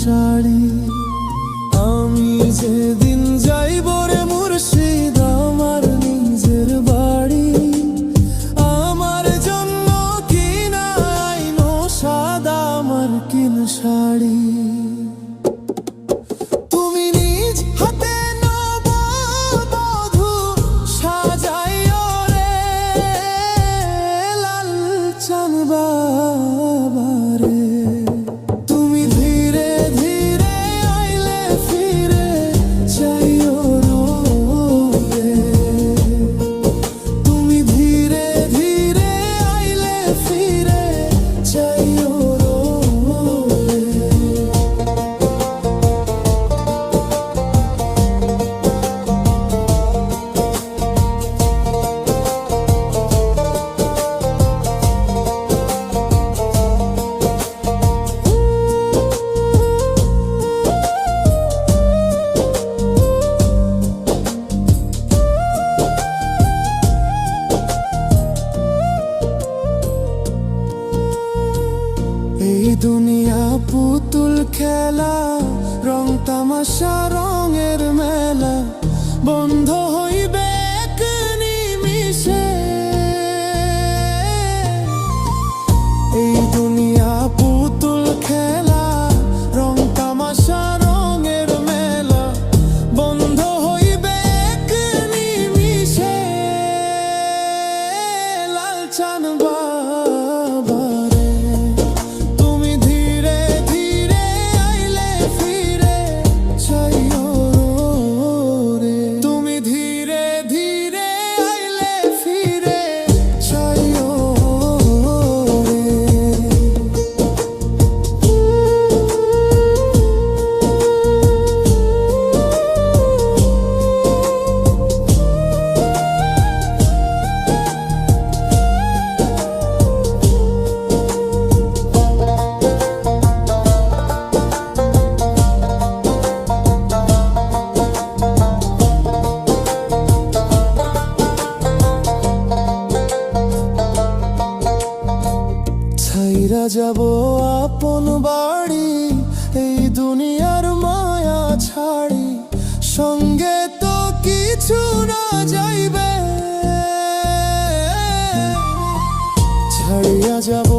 শাড়ি। আমি যেদিন যাইব রে মুর্শিদ আমার নিজের বাড়ি, আমার জন্য কিনা আইনো সাদা আমার কিন শাড়ি। তুমি নিজ হাতে নববধূ সাজাইও রে লাল চাঁদ বাবারে। তুমি ধীরে ধীরে আইলে ফিরে চাইও রে। তুমি ধীরে ধীরে আইলে ফিরে চাইও রে। এই দুনিয়া পুতুল খেলা, রং তামাশা রঙের মেলা, বন্ধ হইবে এক নিমিষে। এই দুনিয়া পুতুল খেলা, রং তামাশা রঙের মেলা, বন্ধ হইবে এক নিমিষে। লাল চাঁদ বাবারে তুমি ধীরে ধীরে আইলে ফিরে চাইও রে। তুমি ধীরে ধীরে আইলে ফিরে চাইও রে। ছাইরা যাব আপন বাড়ি, এই দুনিয়ার মায়া ছাড়ি, সঙ্গে তো কিছু না যাইবে। ছাড়িয়া যাব